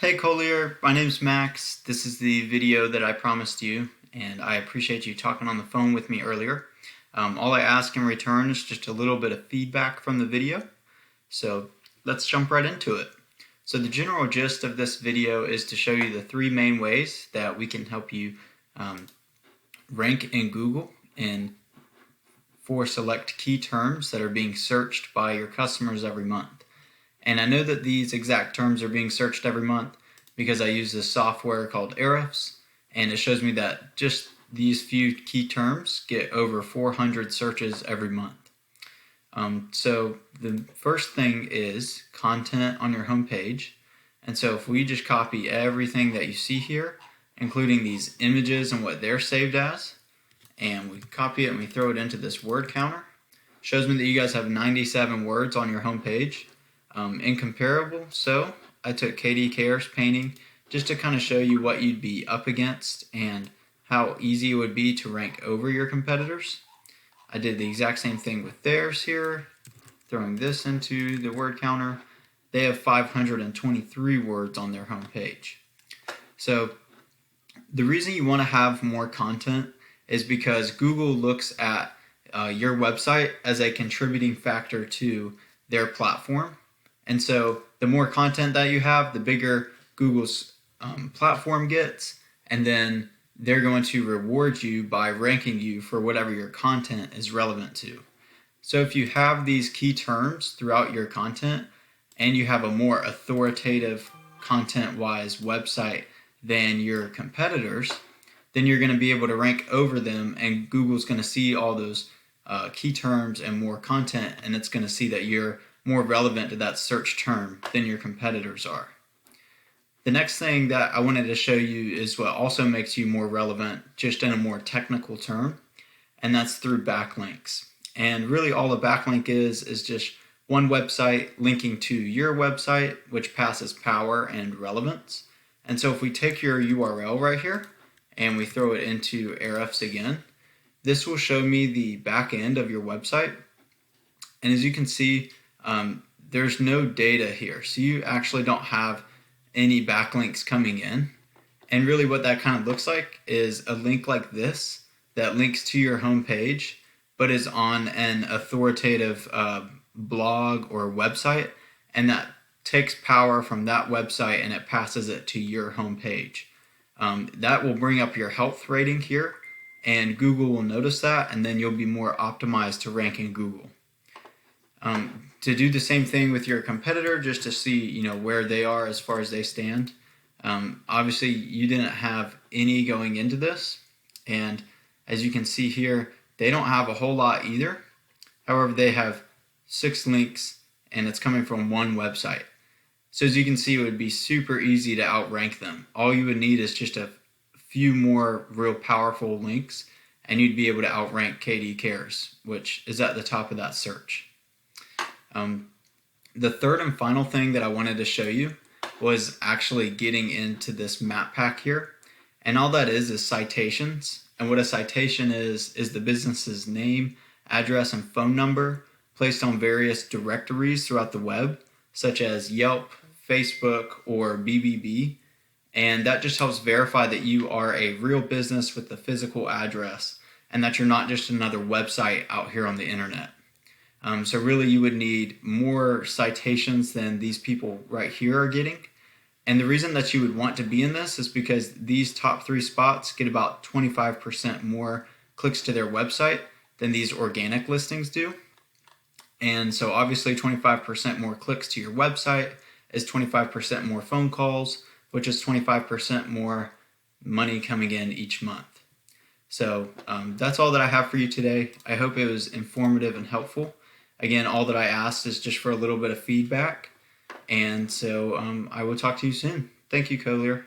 Hey Collier, my name's Max. This is the video that I promised you, and I appreciate you talking on the phone with me earlier. All I ask in return is just a little bit of feedback from the video, so let's jump right into it. So the general gist of this video is to show you the three main ways that we can help you rank in Google for select key terms that are being searched by your customers every month. And I know that these exact terms are being searched every month because I use this software called Ahrefs, and it shows me that just these few key terms get over 400 searches every month. So the first thing is content on your home page. And so if we just copy everything that you see here, including these images and what they're saved as, and we copy it and we throw it into this word counter, shows me that you guys have 97 words on your home page. Incomparable, so I took Katie Care's painting just to kind of show you what you'd be up against and how easy it would be to rank over your competitors. I did the exact same thing with theirs here, throwing this into the word counter. They have 523 words on their home page. So the reason you want to have more content is because Google looks at your website as a contributing factor to their platform. And so the more content that you have, the bigger Google's platform gets, and then they're going to reward you by ranking you for whatever your content is relevant to. So if you have these key terms throughout your content and you have a more authoritative content-wise website than your competitors, then you're going to be able to rank over them, and Google's going to see all those key terms and more content, and it's going to see that you're more relevant to that search term than your competitors are. The next thing that I wanted to show you is what also makes you more relevant, just in a more technical term, and that's through backlinks. And really all a backlink is just one website linking to your website, which passes power and relevance. And so if we take your URL right here and we throw it into Ahrefs again, this will show me the back end of your website. And as you can see, there's no data here, so you actually don't have any backlinks coming in. And really what that kind of looks like is a link like this that links to your home page but is on an authoritative blog or website, and that takes power from that website and it passes it to your home page. That will bring up your health rating here, and Google will notice that, and then you'll be more optimized to rank in Google. To do the same thing with your competitor, just to see where they are as far as they stand. Obviously you didn't have any going into this, and as you can see here, they don't have a whole lot either. However, they have 6 links and it's coming from one website. So as you can see, it would be super easy to outrank them. All you would need is just a few more real powerful links and you'd be able to outrank Katie Cares, which is at the top of that search. The third and final thing that I wanted to show you was actually getting into this map pack here. And all that is citations. And what a citation is the business's name, address, and phone number placed on various directories throughout the web, such as Yelp, Facebook, or BBB. And that just helps verify that you are a real business with a physical address and that you're not just another website out here on the internet. So really you would need more citations than these people right here are getting. And the reason that you would want to be in this is because these top 3 spots get about 25% more clicks to their website than these organic listings do. And so obviously 25% more clicks to your website is 25% more phone calls, which is 25% more money coming in each month. So that's all that I have for you today. I hope it was informative and helpful. Again, all that I asked is just for a little bit of feedback. And so I will talk to you soon. Thank you, Collier.